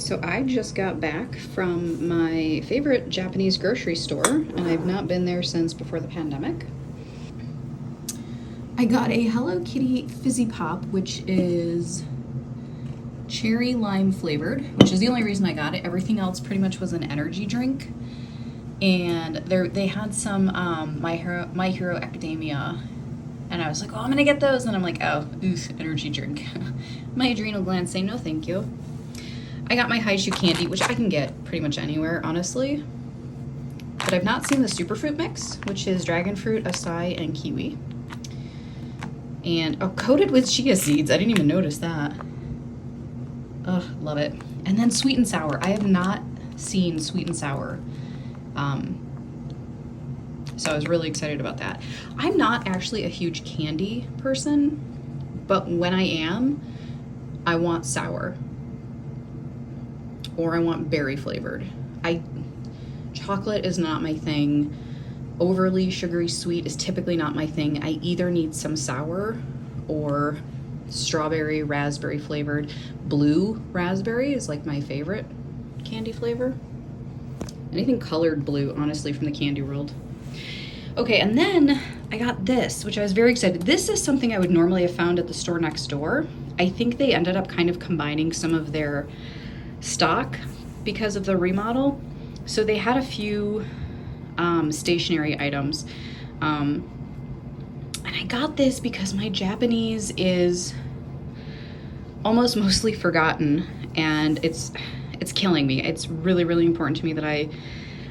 So I just got back from my favorite Japanese grocery store, and I've not been there since before the pandemic. I got a Hello Kitty Fizzy Pop, which is cherry lime flavored, which is the only reason I got it. Everything else pretty much was an energy drink. And they had some My Hero Academia, and I was like, oh, I'm gonna get those, and I'm like, oh, oof, energy drink. My adrenal glands say no thank you. I got my Haichu candy, which I can get pretty much anywhere, honestly. But I've not seen the superfruit mix, which is dragon fruit, acai, and kiwi. And, oh, coated with chia seeds. I didn't even notice that. Ugh, love it. And then sweet and sour. I have not seen sweet and sour. So I was really excited about that. I'm not actually a huge candy person, but when I am, I want sour. Or I want berry flavored. Chocolate is not my thing. Overly sugary sweet is typically not my thing. I either need some sour or strawberry, raspberry flavored. Blue raspberry is like my favorite candy flavor. Anything colored blue, honestly, from the candy world. Okay, and then I got this, which I was very excited. This is something I would normally have found at the store next door. I think they ended up kind of combining some of their stock because of the remodel. So they had a few stationery items. And I got this because my Japanese is almost mostly forgotten, and it's killing me. It's really, really important to me that I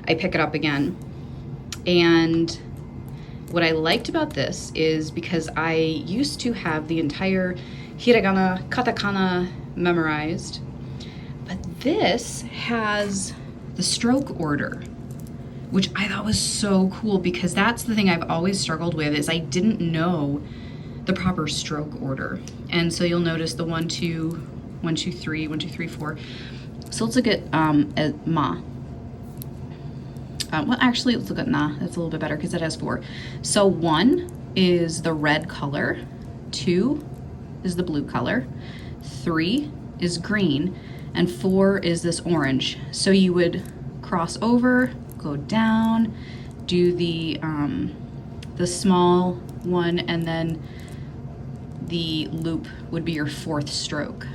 pick it up again. And what I liked about this is because I used to have the entire hiragana, katakana memorized, but this has the stroke order, which I thought was so cool because that's the thing I've always struggled with, is I didn't know the proper stroke order. And so you'll notice the 1, 2, 1, 2, 3, 1, 2, 3, 4. So let's look at ma. Well, actually, let's look at na. That's a little bit better because it has 4. So 1 is the red color, 2 is the blue color, 3 is green, and 4 is this orange. So you would cross over, go down, do the small one, and then the loop would be your 4th stroke.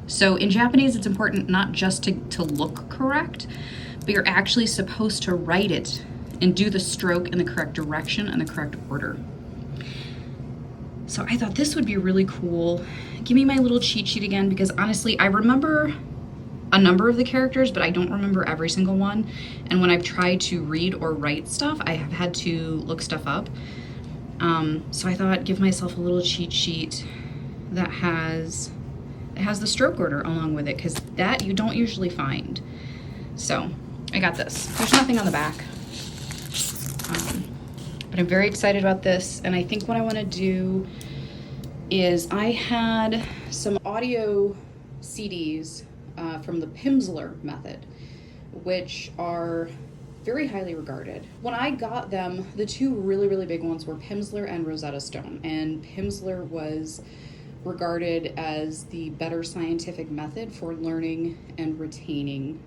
So in Japanese, it's important not just to look correct, but you're actually supposed to write it and do the stroke in the correct direction and the correct order. So I thought this would be really cool. Give me my little cheat sheet again, because honestly, I remember a number of the characters, but I don't remember every single one. And when I've tried to read or write stuff, I have had to look stuff up. So I thought, give myself a little cheat sheet that has the stroke order along with it, because that you don't usually find. So I got this. There's nothing on the back. But I'm very excited about this, and I think what I want to do is I had some audio CDs from the Pimsleur method, which are very highly regarded. When I got them, the two really, really big ones were Pimsleur and Rosetta Stone, and Pimsleur was regarded as the better scientific method for learning and retaining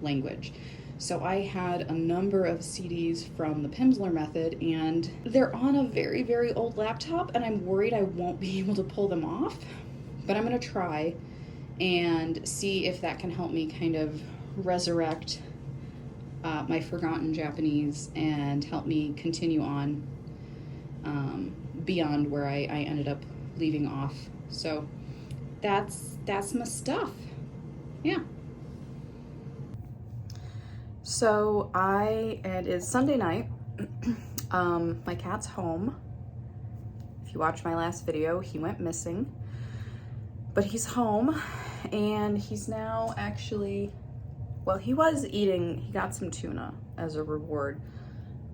language. So I had a number of CDs from the Pimsleur method, and they're on a very, very old laptop, and I'm worried I won't be able to pull them off, but I'm gonna try and see if that can help me kind of resurrect my forgotten Japanese and help me continue on beyond where I ended up leaving off. So that's my stuff. Yeah. So it is Sunday night. My cat's home. If you watched my last video, he went missing, but he's home, and he's now actually, well, he was eating, he got some tuna as a reward,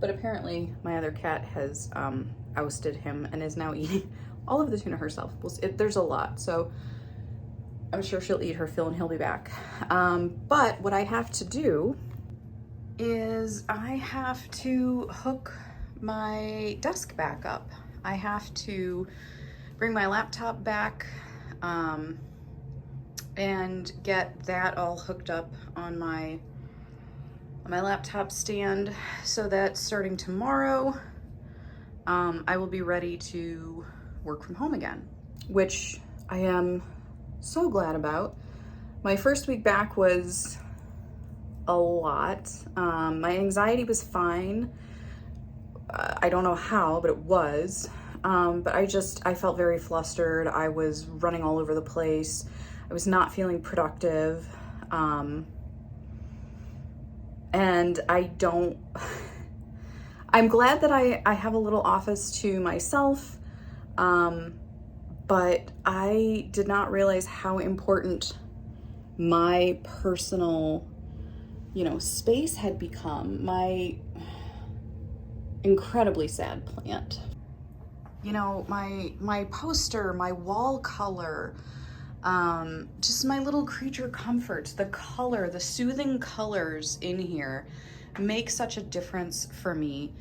but apparently my other cat has ousted him and is now eating all of the tuna herself. There's a lot, so I'm sure she'll eat her fill and he'll be back. But what I have to do is I have to hook my desk back up. I have to bring my laptop back, and and get that all hooked up on my laptop stand so that starting tomorrow, I will be ready to work from home again, which I am so glad about. My first week back was a lot. My anxiety was fine. I don't know how, but it was. But I felt very flustered. I was running all over the place. I was not feeling productive. And I'm glad that I have a little office to myself. But I did not realize how important my personal, space had become. My incredibly sad plant. My poster, my wall color, just my little creature comforts, the color, the soothing colors in here make such a difference for me.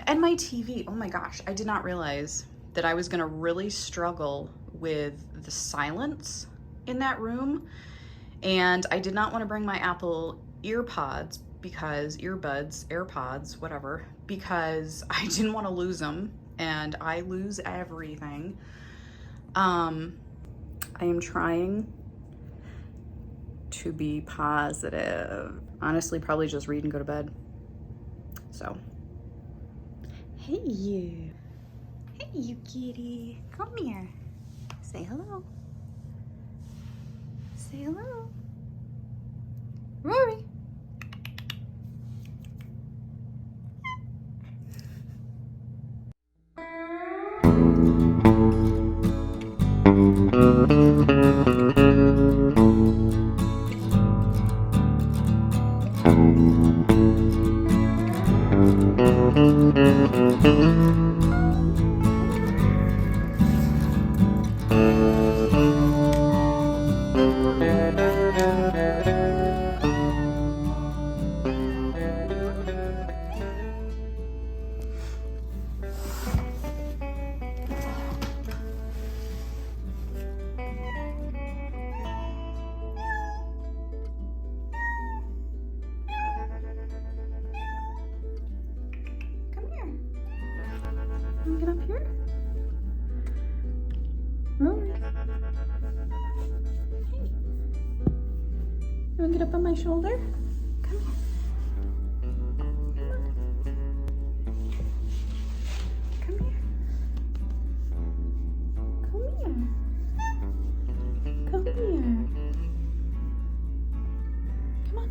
And my TV, oh my gosh, I did not realize that I was gonna really struggle with the silence in that room. And I did not want to bring my Apple AirPods, whatever, because I didn't want to lose them, and I lose everything. I am trying to be positive. Honestly, probably just read and go to bed. So, hey you kitty, come here. Say hello. Say hello. Rory. Get up here. Rory. Hey. You wanna get up on my shoulder? Come here. Come here. Come here. Come here. Come on.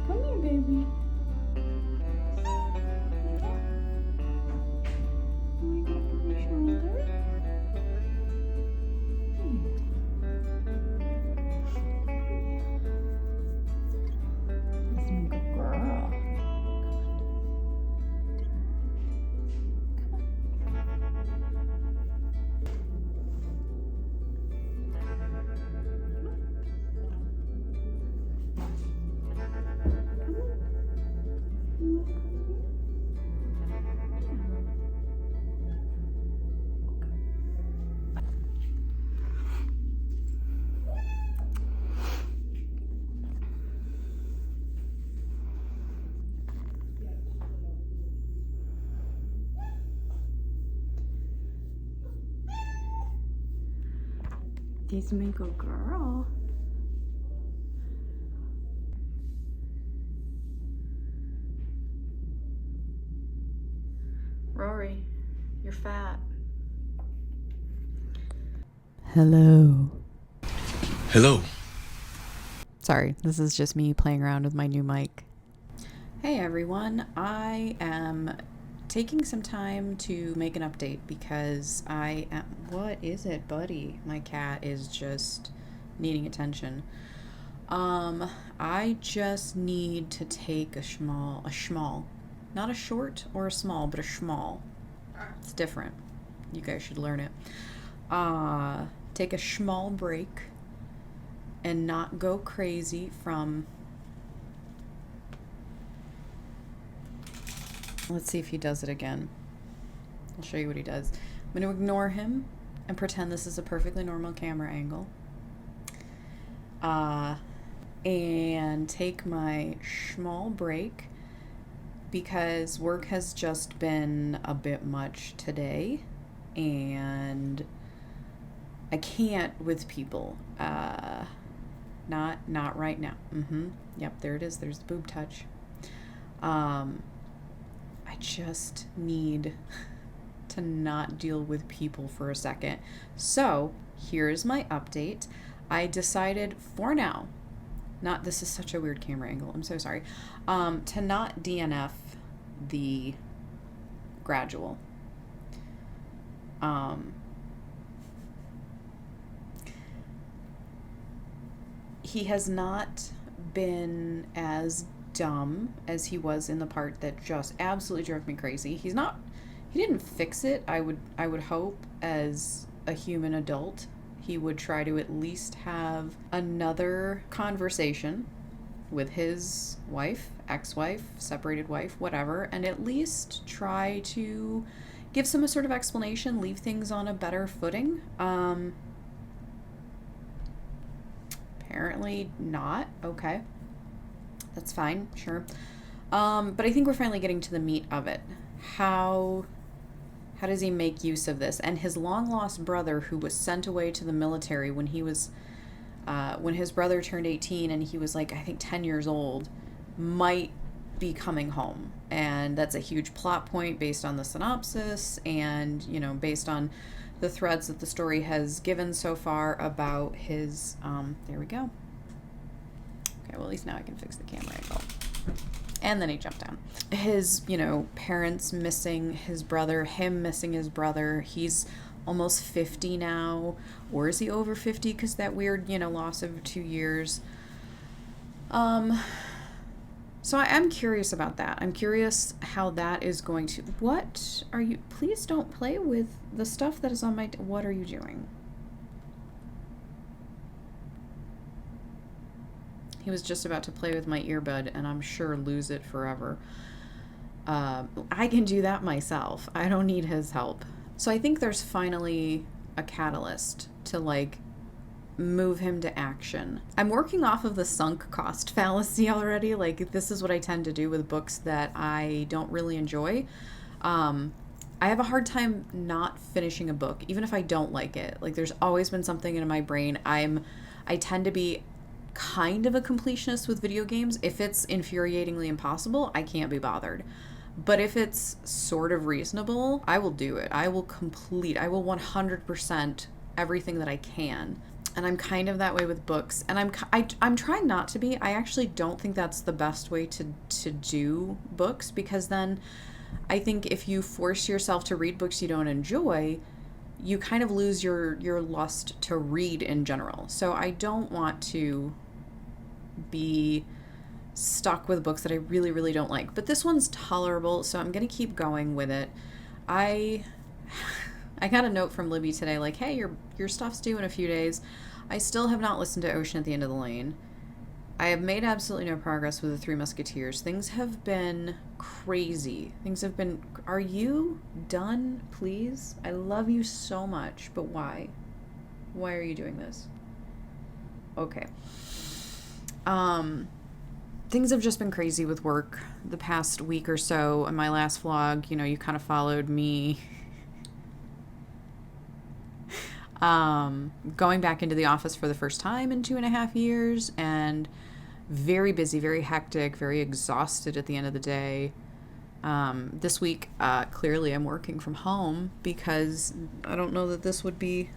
Come here, baby. This my good girl. Rory, you're fat. Hello. Hello. Sorry, this is just me playing around with my new mic. Hey everyone, I am taking some time to make an update because what is it, buddy? My cat is just needing attention. I just need to take a schmall, not a short or a small, but a schmall. It's different. You guys should learn it. Take a schmall break and not go crazy from... Let's see if he does it again. I'll show you what he does. I'm going to ignore him and pretend this is a perfectly normal camera angle. And take my small break because work has just been a bit much today and I can't with people. Not right now. Yep, there it is. There's the boob touch. I just need to not deal with people for a second. So here's my update. I decided for now, this is such a weird camera angle, I'm so sorry, to not DNF the Gradual. He has not been as dumb as he was in the part that just absolutely drove me crazy. He didn't fix it. I would hope as a human adult he would try to at least have another conversation with his wife, ex-wife, separated wife, whatever, and at least try to give some sort of explanation, leave things on a better footing. Apparently not. Okay. That's fine. Sure. But I think we're finally getting to the meat of it. How does he make use of this? And his long-lost brother, who was sent away to the military when his brother turned 18 and he was, like, I think 10 years old, might be coming home. And that's a huge plot point based on the synopsis and, based on the threads that the story has given so far about his, there we go. Okay, well, at least now I can fix the camera angle. And then he jumped down. His, parents missing his brother, him missing his brother. He's almost 50 now. Or is he over 50? Because that weird, loss of 2 years. So I'm curious about that. I'm curious how that is going to... What are you... Please don't play with the stuff that is on my... What are you doing? He was just about to play with my earbud and I'm sure lose it forever. I can do that myself. I don't need his help. So I think there's finally a catalyst to, move him to action. I'm working off of the sunk cost fallacy already. This is what I tend to do with books that I don't really enjoy. I have a hard time not finishing a book, even if I don't like it. There's always been something in my brain. I tend to be kind of a completionist with video games. If it's infuriatingly impossible, I can't be bothered. But if it's sort of reasonable, I will do it. I will 100% everything that I can. And I'm kind of that way with books. And I'm trying not to be. I actually don't think that's the best way to do books, because then I think if you force yourself to read books you don't enjoy, you kind of lose your lust to read in general. So I don't want to be stuck with books that I really, really don't like. But this one's tolerable, so I'm going to keep going with it. I got a note from Libby today, hey, your stuff's due in a few days. I still have not listened to Ocean at the End of the Lane. I have made absolutely no progress with the Three Musketeers. Things have been crazy. Are you done, please? I love you so much, but why? Why are you doing this? Okay. Things have just been crazy with work the past week or so. In my last vlog, you kind of followed me going back into the office for the first time in 2.5 years, and very busy, very hectic, very exhausted at the end of the day. This week, clearly I'm working from home because I don't know that this would be,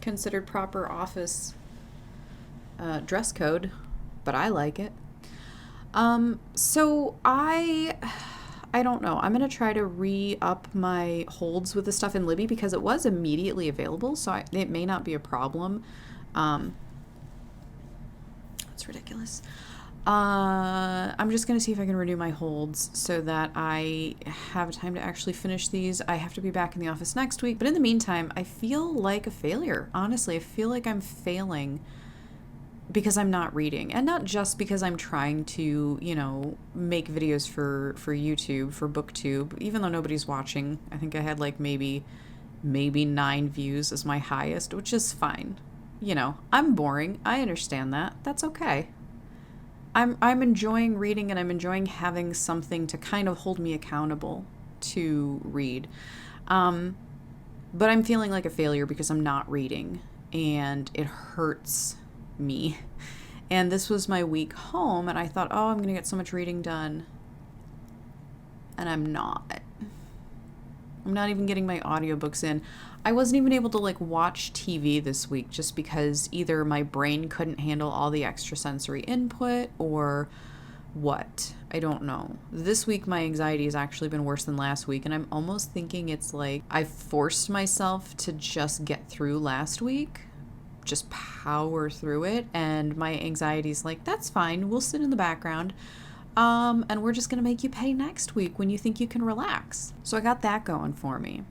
considered proper office dress code, but I like it. So I don't know. I'm going to try to re-up my holds with the stuff in Libby because it was immediately available, so it may not be a problem. It's ridiculous. I'm just going to see if I can renew my holds so that I have time to actually finish these. I have to be back in the office next week, but in the meantime, I feel like a failure. Honestly, I feel like I'm failing because I'm not reading, and not just because I'm trying to, make videos for YouTube, for BookTube, even though nobody's watching. I think I had maybe maybe 9 views is my highest, which is fine. You know, I'm boring. I understand that. That's okay. I'm enjoying reading, and I'm enjoying having something to kind of hold me accountable to read. But I'm feeling like a failure because I'm not reading, and it hurts me. And this was my week home, and I thought, oh, I'm going to get so much reading done. And I'm not. I'm not even getting my audiobooks in. I wasn't even able to watch TV this week just because either my brain couldn't handle all the extrasensory input or what. I don't know. This week my anxiety has actually been worse than last week, and I'm almost thinking it's like I forced myself to just get through last week, just power through it, and my anxiety's like, that's fine, we'll sit in the background. And we're just going to make you pay next week when you think you can relax. So I got that going for me.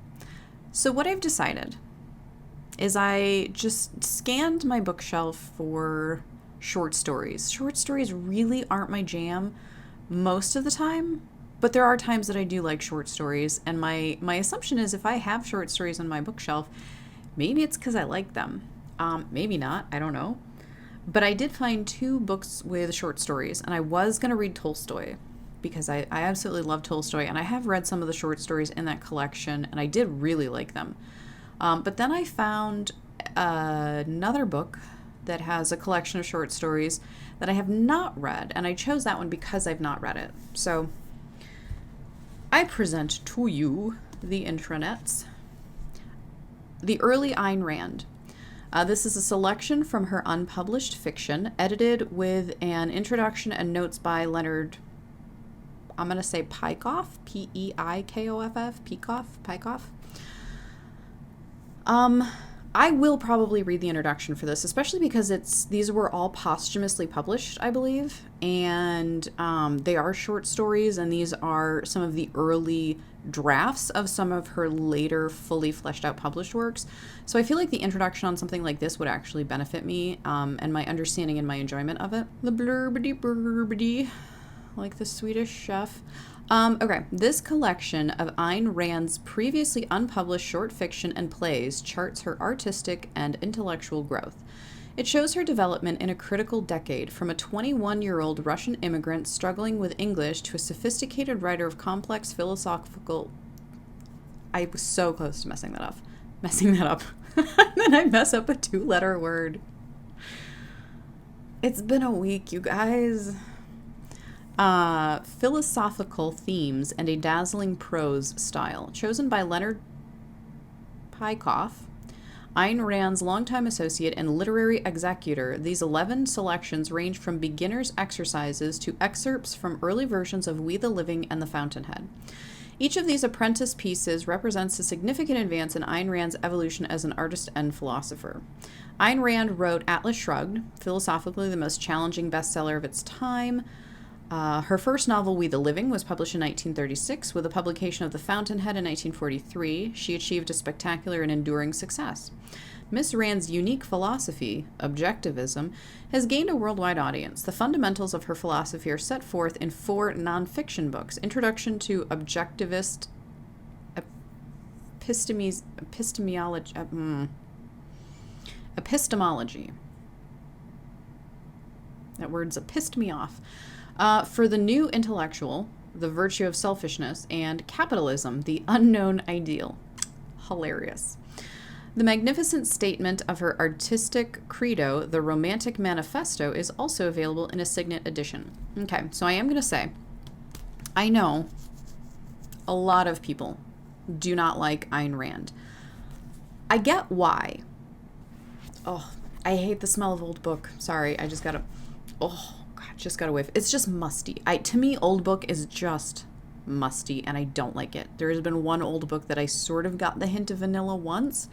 So what I've decided is I just scanned my bookshelf for short stories. Short stories really aren't my jam most of the time, but there are times that I do like short stories. And my assumption is if I have short stories on my bookshelf, maybe it's because I like them. Maybe not. I don't know. But I did find 2 books with short stories, and I was going to read Tolstoy because I absolutely love Tolstoy, and I have read some of the short stories in that collection, and I did really like them. But then I found another book that has a collection of short stories that I have not read, and I chose that one because I've not read it. So I present to you the intranets. The Early Ayn Rand. This is a selection from her unpublished fiction, edited with an introduction and notes by Leonard, I'm going to say Peikoff, Peikoff, Peikoff. I will probably read the introduction for this, especially because these were all posthumously published, I believe, and they are short stories, and these are some of the early drafts of some of her later fully fleshed out published works. So I feel like the introduction on something like this would actually benefit me, and my understanding and my enjoyment of it. The blurbity, like the Swedish chef. Okay, this collection of Ayn Rand's previously unpublished short fiction and plays charts her artistic and intellectual growth. It shows her development in a critical decade, from a 21-year-old Russian immigrant struggling with English to a sophisticated writer of complex philosophical... I was so close to messing that up. Then I mess up a 2-letter word. It's been a week, you guys. Philosophical themes and a dazzling prose style. Chosen by Leonard Peikoff, Ayn Rand's longtime associate and literary executor, these 11 selections range from beginner's exercises to excerpts from early versions of We the Living and The Fountainhead. Each of these apprentice pieces represents a significant advance in Ayn Rand's evolution as an artist and philosopher. Ayn Rand wrote Atlas Shrugged, philosophically the most challenging bestseller of its time. Her first novel, We the Living, was published in 1936. With the publication of The Fountainhead in 1943, she achieved a spectacular and enduring success. Miss Rand's unique philosophy, objectivism, has gained a worldwide audience. The fundamentals of her philosophy are set forth in 4 nonfiction books: Introduction to Objectivist Epistemology. That word's pissed me off. For the New Intellectual, The Virtue of Selfishness, and Capitalism, the Unknown Ideal. Hilarious. The magnificent statement of her artistic credo, The Romantic Manifesto, is also available in a signet edition. Okay, so I am going to say, I know a lot of people do not like Ayn Rand. I get why. Oh, I hate the smell of old book. Sorry, I just got to... Oh, God, just got to whiff. It's just musty. To me, old book is just musty, and I don't like it. There has been one old book that I sort of got the hint of vanilla once.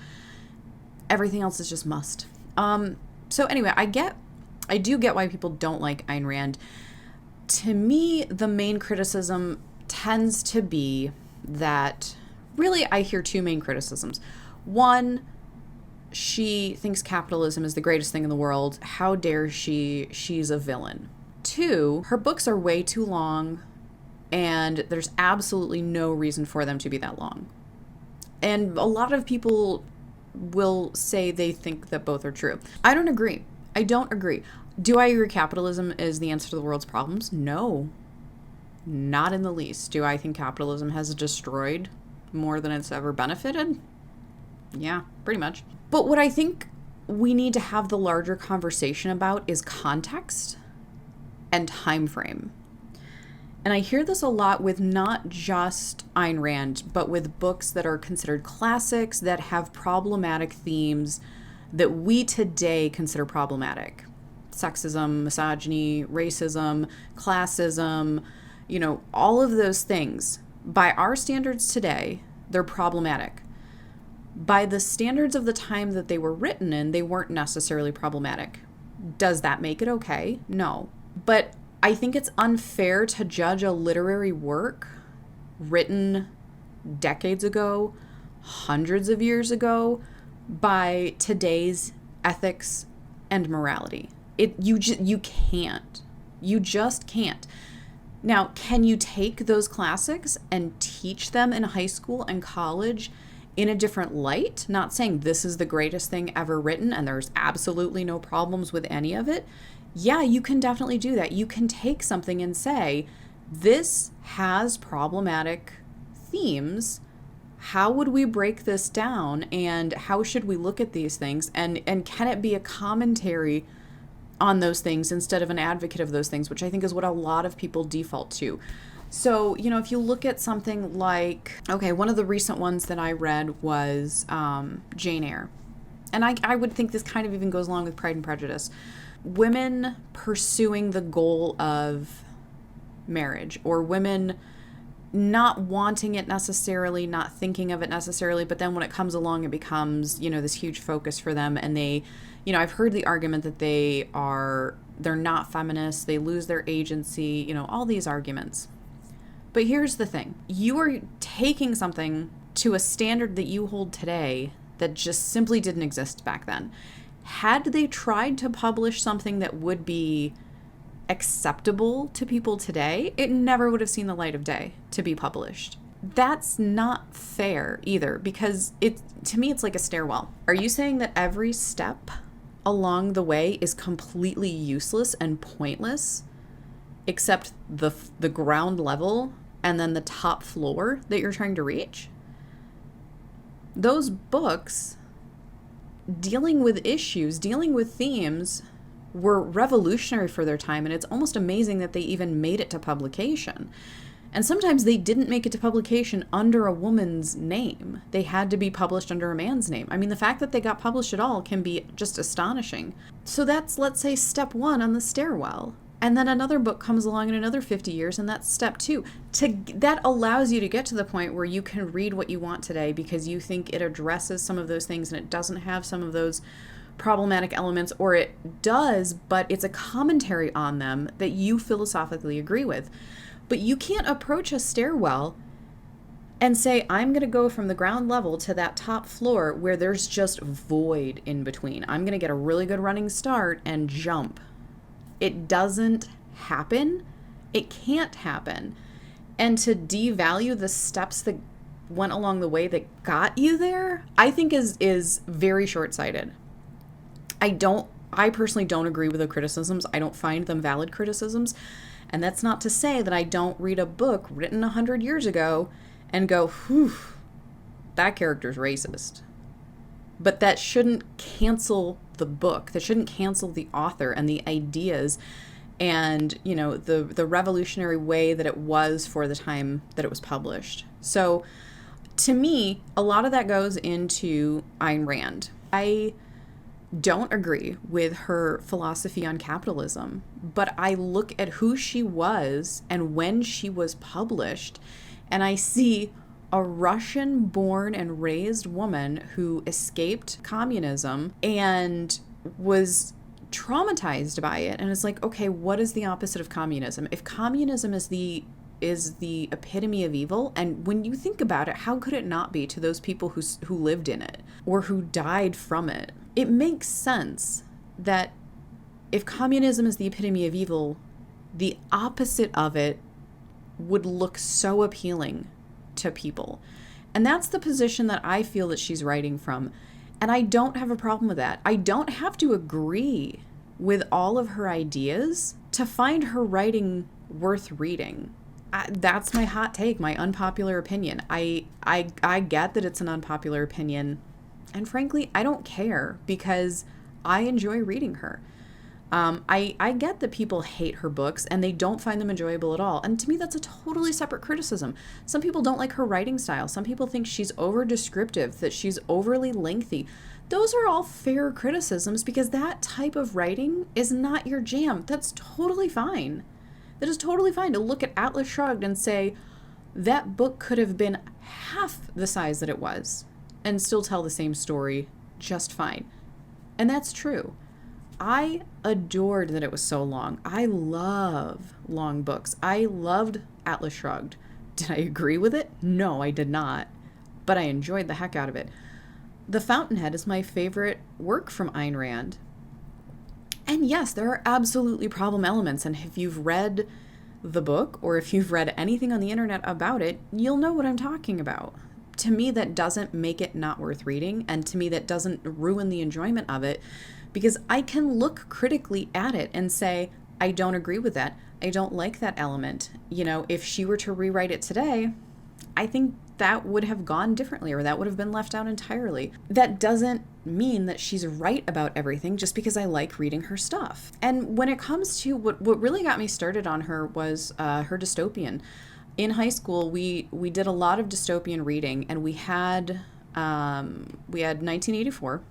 Everything else is just must. So anyway, I do get why people don't like Ayn Rand. To me, the main criticism tends to be that, really, I hear 2 main criticisms. One, she thinks capitalism is the greatest thing in the world. How dare she? She's a villain. 2, her books are way too long, and there's absolutely no reason for them to be that long. And a lot of people will say they think that both are true. I don't agree. Do I agree capitalism is the answer to the world's problems? No, not in the least. Do I think capitalism has destroyed more than it's ever benefited? Yeah, pretty much. But what I think we need to have the larger conversation about is context and time frame. And I hear this a lot with not just Ayn Rand, but with books that are considered classics that have problematic themes that we today consider problematic. Sexism, misogyny, racism, classism, all of those things. By our standards today, they're problematic. By the standards of the time that they were written in, they weren't necessarily problematic. Does that make it okay? No. But I think it's unfair to judge a literary work written decades ago, hundreds of years ago, by today's ethics and morality. You can't. You just can't. Now, can you take those classics and teach them in high school and college in a different light? Not saying this is the greatest thing ever written and there's absolutely no problems with any of it. Yeah, you can definitely do that. You can take something and say, this has problematic themes. How would we break this down? And how should we look at these things? And can it be a commentary on those things instead of an advocate of those things, which I think is what a lot of people default to. So, if you look at something like, one of the recent ones that I read was Jane Eyre. And I would think this kind of even goes along with Pride and Prejudice. Women pursuing the goal of marriage, or women not wanting it necessarily, not thinking of it necessarily, but then when it comes along, it becomes, this huge focus for them. And they, I've heard the argument that they're not feminists, they lose their agency, all these arguments. But here's the thing. You are taking something to a standard that you hold today that just simply didn't exist back then. Had they tried to publish something that would be acceptable to people today, it never would have seen the light of day to be published. That's not fair either, because to me, it's like a stairwell. Are you saying that every step along the way is completely useless and pointless, except the ground level and then the top floor that you're trying to reach? Those books dealing with issues, dealing with themes, were revolutionary for their time, and it's almost amazing that they even made it to publication. And sometimes they didn't make it to publication under a woman's name. They had to be published under a man's name. I mean, the fact that they got published at all can be just astonishing. So that's, let's say, step 1 on the stairwell. And then another book comes along in another 50 years, and that's step 2. That allows you to get to the point where you can read what you want today because you think it addresses some of those things and it doesn't have some of those problematic elements, or it does, but it's a commentary on them that you philosophically agree with. But you can't approach a stairwell and say, I'm going to go from the ground level to that top floor where there's just void in between. I'm going to get a really good running start and jump. It doesn't happen. It can't happen. And to devalue the steps that went along the way that got you there, I think is very short-sighted. I personally don't agree with the criticisms. I don't find them valid criticisms. And that's not to say that I don't read a book written 100 years ago and go, whew, that character's racist. But that shouldn't cancel the book. That shouldn't cancel the author and the ideas and, the revolutionary way that it was for the time that it was published. So to me, a lot of that goes into Ayn Rand. I don't agree with her philosophy on capitalism, but I look at who she was and when she was published, and I see a Russian-born and raised woman who escaped communism and was traumatized by it. And it's like, okay, what is the opposite of communism? If communism is the epitome of evil, and when you think about it, how could it not be to those people who lived in it or who died from it? It makes sense that if communism is the epitome of evil, the opposite of it would look so appealing to people. And that's the position that I feel that she's writing from. And I don't have a problem with that. I don't have to agree with all of her ideas to find her writing worth reading. That's my hot take, my unpopular opinion. I get that it's an unpopular opinion. And frankly, I don't care because I enjoy reading her. I get that people hate her books and they don't find them enjoyable at all. And to me, that's a totally separate criticism. Some people don't like her writing style. Some people think she's over descriptive, that she's overly lengthy. Those are all fair criticisms because that type of writing is not your jam. That's totally fine. That is totally fine to look at Atlas Shrugged and say, that book could have been half the size that it was and still tell the same story just fine. And that's true. I adored that it was so long. I love long books. I loved Atlas Shrugged. Did I agree with it? No, I did not. But I enjoyed the heck out of it. The Fountainhead is my favorite work from Ayn Rand. And yes, there are absolutely problem elements. And if you've read the book or if you've read anything on the internet about it, you'll know what I'm talking about. To me, that doesn't make it not worth reading. And to me, that doesn't ruin the enjoyment of it. Because I can look critically at it and say, I don't agree with that. I don't like that element. You know, if she were to rewrite it today, I think that would have gone differently or that would have been left out entirely. That doesn't mean that she's right about everything just because I like reading her stuff. And when it comes to what really got me started on her was her dystopian. In high school, we did a lot of dystopian reading, and we had 1984.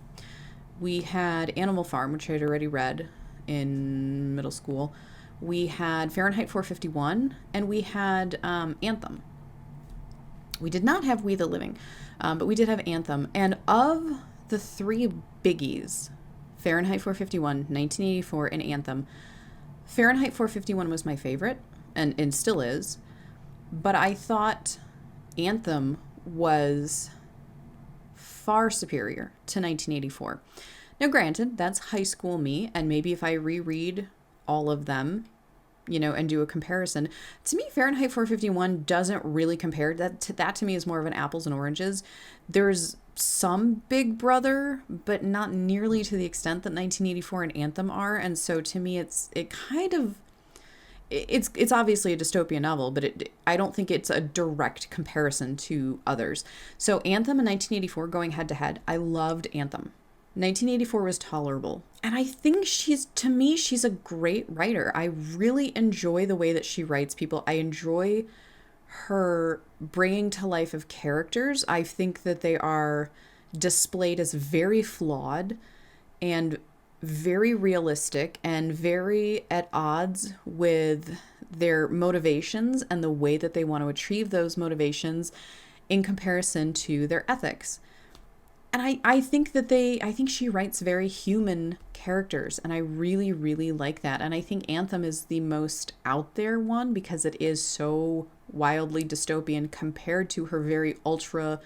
We had Animal Farm, which I had already read in middle school. We had Fahrenheit 451, and we had Anthem. We did not have We the Living, but we did have Anthem. And of the three biggies, Fahrenheit 451, 1984, and Anthem, Fahrenheit 451 was my favorite, and still is. But I thought Anthem was far superior to 1984. Now, granted, that's high school me, and maybe if I reread all of them, you know, and do a comparison, to me, Fahrenheit 451 doesn't really compare. That to me is more of an apples and oranges. There's some Big Brother, but not nearly to the extent that 1984 and Anthem are, and so to me, it's obviously a dystopian novel, but I don't think it's a direct comparison to others. So Anthem and 1984 going head to head, I loved Anthem. 1984 was tolerable. And I think she's a great writer. I really enjoy the way that she writes people. I enjoy her bringing to life of characters. I think that they are displayed as very flawed and very realistic and very at odds with their motivations and the way that they want to achieve those motivations in comparison to their ethics. And I think she writes very human characters, and I really, really like that. And I think Anthem is the most out there one because it is so wildly dystopian compared to her very ultra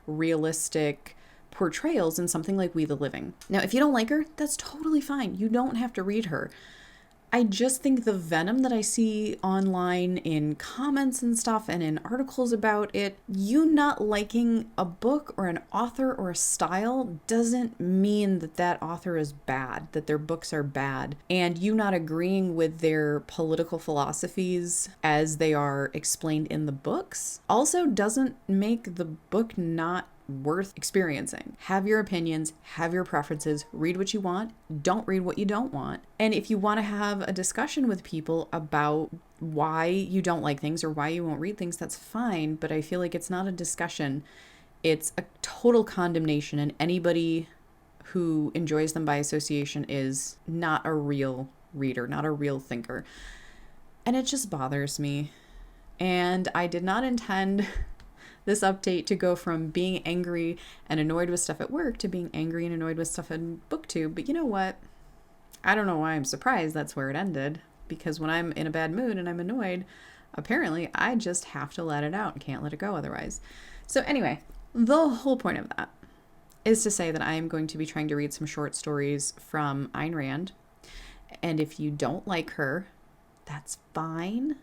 realistic portrayals in something like We the Living. Now, if you don't like her, that's totally fine. You don't have to read her. I just think the venom that I see online in comments and stuff and in articles about it, you not liking a book or an author or a style doesn't mean that that author is bad, that their books are bad. And you not agreeing with their political philosophies as they are explained in the books also doesn't make the book not worth experiencing. Have your opinions, have your preferences, read what you want, don't read what you don't want. And if you want to have a discussion with people about why you don't like things or why you won't read things, that's fine, but I feel like it's not a discussion. It's a total condemnation, and anybody who enjoys them by association is not a real reader, not a real thinker. And it just bothers me. And I did not intend this update to go from being angry and annoyed with stuff at work to being angry and annoyed with stuff in booktube. But you know what? I don't know why I'm surprised that's where it ended. Because when I'm in a bad mood and I'm annoyed, apparently I just have to let it out and can't let it go otherwise. So anyway, the whole point of that is to say that I am going to be trying to read some short stories from Ayn Rand. And if you don't like her, that's fine.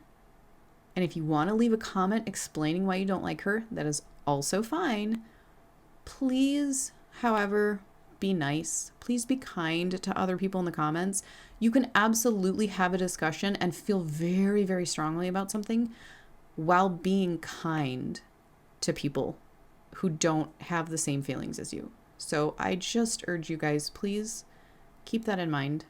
And if you want to leave a comment explaining why you don't like her, that is also fine. Please, however, be nice. Please be kind to other people in the comments. You can absolutely have a discussion and feel very, very strongly about something while being kind to people who don't have the same feelings as you. So I just urge you guys, please keep that in mind.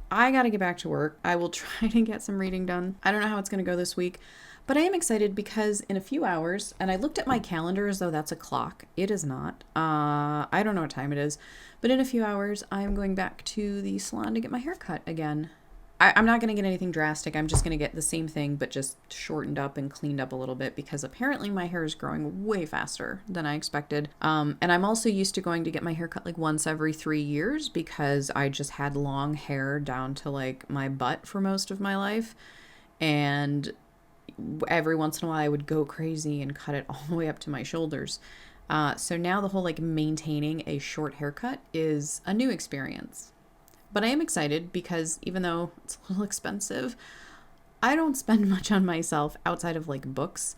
I got to get back to work. I will try to get some reading done. I don't know how it's going to go this week, but I am excited because in a few hours, and I looked at my calendar as though that's a clock. It is not. I don't know what time it is, but in a few hours, I'm going back to the salon to get my hair cut again. I'm not going to get anything drastic. I'm just going to get the same thing, but just shortened up and cleaned up a little bit because apparently my hair is growing way faster than I expected. And I'm also used to going to get my hair cut like once every 3 years because I just had long hair down to like my butt for most of my life. And every once in a while I would go crazy and cut it all the way up to my shoulders. So now the whole like maintaining a short haircut is a new experience. But I am excited because even though it's a little expensive, I don't spend much on myself outside of like books.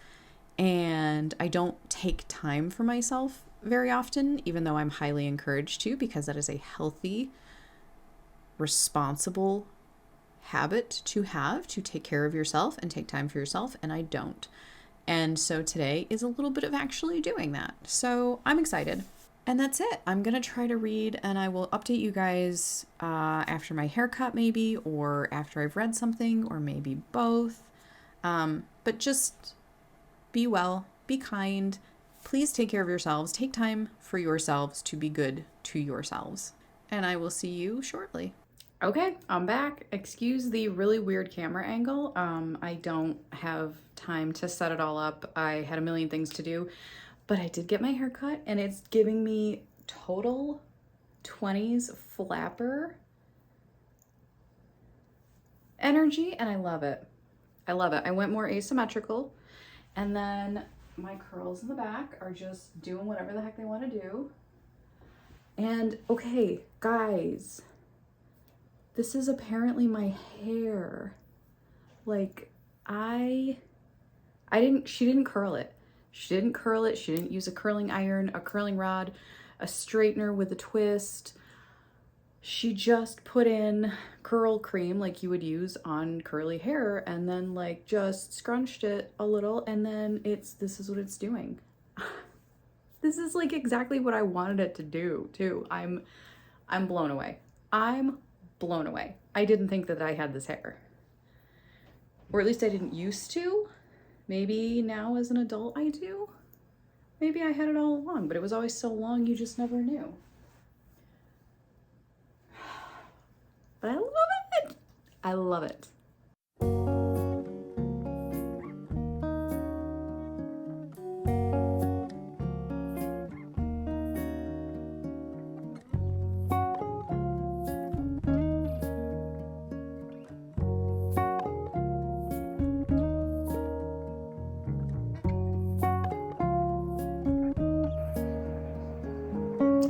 And I don't take time for myself very often, even though I'm highly encouraged to, because that is a healthy, responsible habit to have, to take care of yourself and take time for yourself. And I don't. And so today is a little bit of actually doing that. So I'm excited. And that's it. I'm going to try to read and I will update you guys after my haircut maybe, or after I've read something, or maybe both. But just be well, be kind. Please take care of yourselves. Take time for yourselves to be good to yourselves. And I will see you shortly. Okay, I'm back. Excuse the really weird camera angle. I don't have time to set it all up. I had a million things to do. But I did get my hair cut and it's giving me total 20s flapper energy and I love it. I love it. I went more asymmetrical and then my curls in the back are just doing whatever the heck they want to do. And okay, guys, this is apparently my hair. Like she didn't curl it. She didn't curl it. She didn't use a curling iron, a curling rod, a straightener with a twist. She just put in curl cream like you would use on curly hair and then like just scrunched it a little and then this is what it's doing. This is like exactly what I wanted it to do too. I'm blown away. I'm blown away. I didn't think that I had this hair. Or at least I didn't used to. Maybe now as an adult I do. Maybe I had it all along, but it was always so long you just never knew. But I love it. I love it.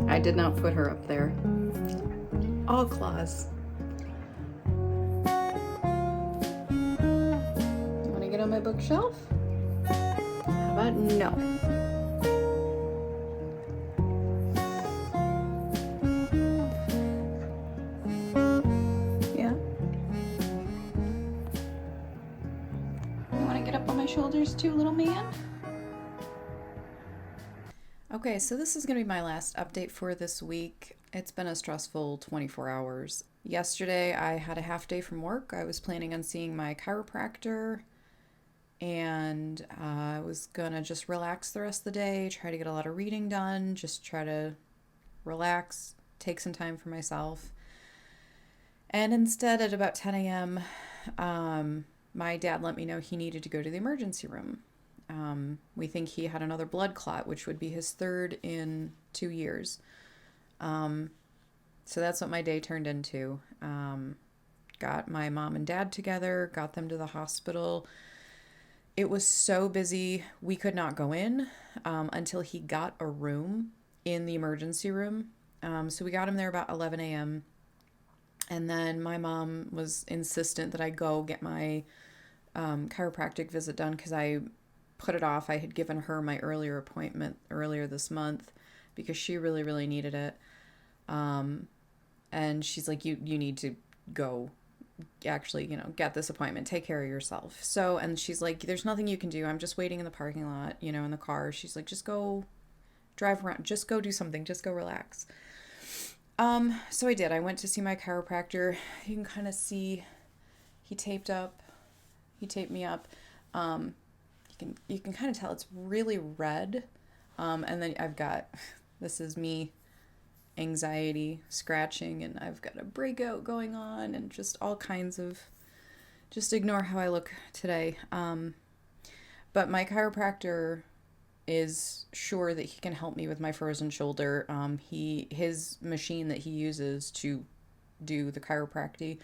I did not put her up there. All claws. Want to get on my bookshelf? How about no? Yeah? You want to get up on my shoulders too, little man? Okay, so this is going to be my last update for this week. It's been a stressful 24 hours. Yesterday, I had a half day from work. I was planning on seeing my chiropractor, and I was going to just relax the rest of the day, try to get a lot of reading done, just try to relax, take some time for myself. And instead, at about 10 a.m., my dad let me know he needed to go to the emergency room. We think he had another blood clot, which would be his third in 2 years. So that's what my day turned into. Got my mom and dad together, got them to the hospital. It was so busy, we could not go in until he got a room in the emergency room. So we got him there about 11 a.m. And then my mom was insistent that I go get my chiropractic visit done because I put it off. I had given her my earlier appointment earlier this month because she really, really needed it. And she's like, you need to go actually, get this appointment, take care of yourself. So, and she's like, there's nothing you can do. I'm just waiting in the parking lot, in the car. She's like, just go drive around, just go do something, just go relax. So I did. I went to see my chiropractor. You can kind of see he taped me up. You can kind of tell it's really red. And then I've got, this is me, anxiety, scratching, and I've got a breakout going on and just all kinds of, just ignore how I look today. But my chiropractor is sure that he can help me with my frozen shoulder. His machine that he uses to do the chiropractic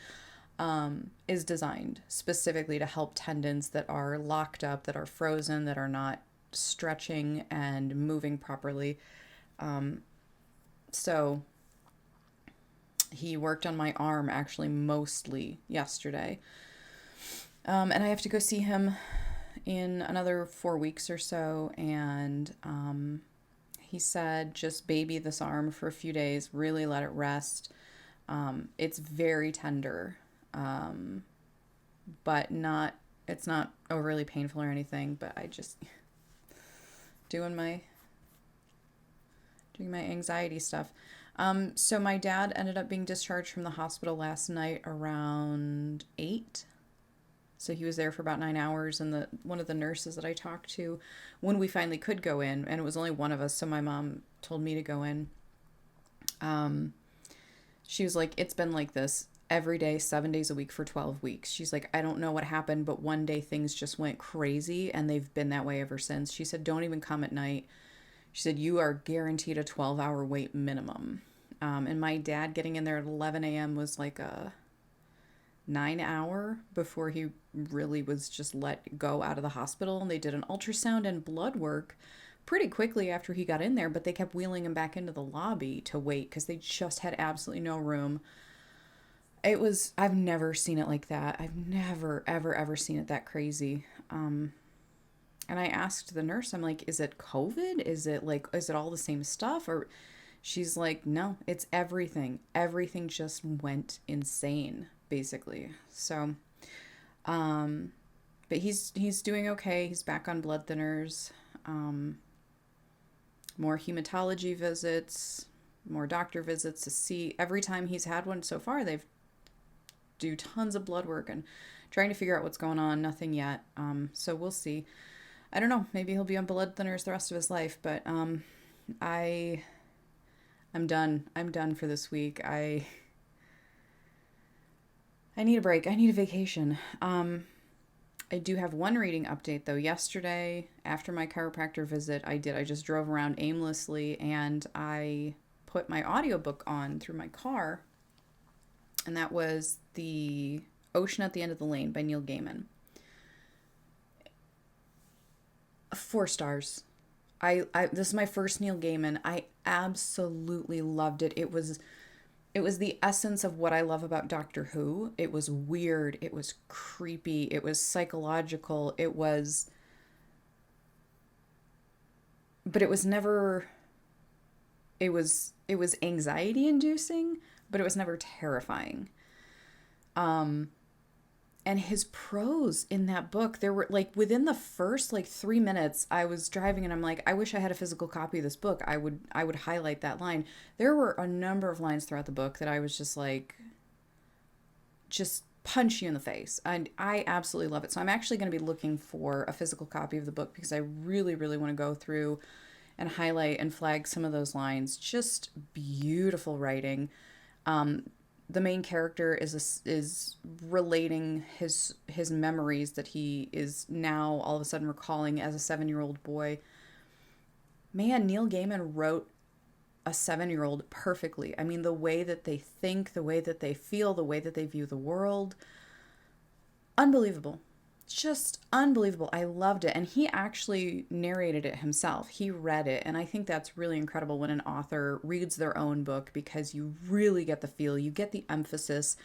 is designed specifically to help tendons that are locked up, that are frozen, that are not stretching and moving properly. So he worked on my arm actually mostly yesterday. And I have to go see him in another 4 weeks or so. And he said, just baby this arm for a few days, really let it rest. It's very tender, but it's not overly painful or anything, but I just doing my anxiety stuff. So my dad ended up being discharged from the hospital last night around 8. So he was there for about 9 hours, and one of the nurses that I talked to when we finally could go in, and it was only one of us, so my mom told me to go in. She was like, it's been like this every day, 7 days a week for 12 weeks. She's like, I don't know what happened, but one day things just went crazy, and they've been that way ever since. She said, don't even come at night. She said, you are guaranteed a 12-hour wait minimum. And my dad getting in there at 11 a.m. was like a 9-hour before he really was just let go out of the hospital. And they did an ultrasound and blood work pretty quickly after he got in there, but they kept wheeling him back into the lobby to wait because they just had absolutely no room. I've never seen it like that. I've never, ever, ever seen it that crazy. And I asked the nurse, I'm like, is it COVID? Is it all the same stuff? Or she's like, no, it's everything. Everything just went insane, basically. So, but he's doing okay. He's back on blood thinners, more hematology visits, more doctor visits to see. Every time he's had one so far, they've do tons of blood work and trying to figure out what's going on. Nothing yet. So we'll see. I don't know. Maybe he'll be on blood thinners the rest of his life, but I'm done. I'm done for this week. I need a break. I need a vacation. I do have one reading update though. Yesterday, after my chiropractor visit, I just drove around aimlessly and I put my audiobook on through my car, and that was The Ocean at the End of the Lane by Neil Gaiman. 4 stars. This is my first Neil Gaiman. I absolutely loved it. It was the essence of what I love about Doctor Who. It was weird. It was creepy. It was psychological. But it was never, it was anxiety inducing, but it was never terrifying. And his prose in that book, there were within the first 3 minutes, I was driving and I'm like, I wish I had a physical copy of this book. I would highlight that line. There were a number of lines throughout the book that I was just punch you in the face. And I absolutely love it. So I'm actually going to be looking for a physical copy of the book because I really, really want to go through and highlight and flag some of those lines. Just beautiful writing. The main character is relating his memories that he is now all of a sudden recalling as a 7-year-old boy. Man, Neil Gaiman wrote a 7-year-old perfectly. I mean, the way that they think, the way that they feel, the way that they view the world. Unbelievable. Just unbelievable. I loved it. And he actually narrated it himself. He read it. And I think that's really incredible when an author reads their own book because you really get the feel, you get the emphasis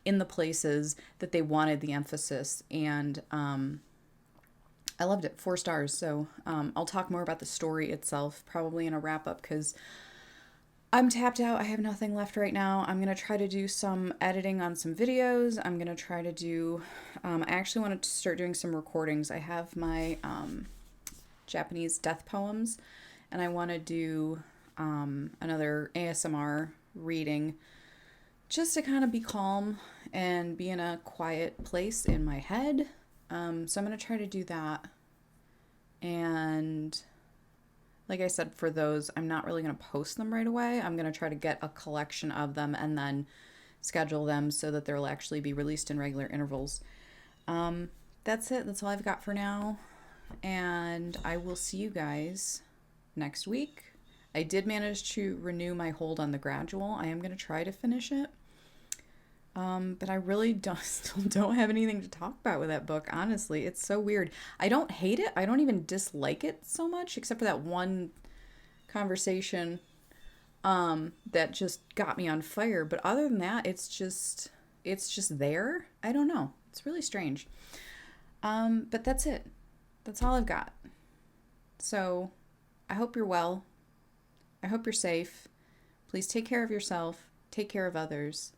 in the places that they wanted the emphasis. And I loved it. 4 stars. So I'll talk more about the story itself probably in a wrap up, because I'm tapped out. I have nothing left right now. I'm going to try to do some editing on some videos. I'm going to try to do, I actually wanted to start doing some recordings. I have my Japanese death poems, and I want to do another ASMR reading just to kind of be calm and be in a quiet place in my head. So I'm going to try to do that. And like I said, for those, I'm not really going to post them right away. I'm going to try to get a collection of them and then schedule them so that they'll actually be released in regular intervals. That's it. That's all I've got for now. And I will see you guys next week. I did manage to renew my hold on the Gradual. I am going to try to finish it. But I really still don't have anything to talk about with that book, honestly. It's so weird. I don't hate it. I don't even dislike it so much, except for that one conversation that just got me on fire. But other than that, it's just there. I don't know. It's really strange. But that's it. That's all I've got. So I hope you're well. I hope you're safe. Please take care of yourself. Take care of others.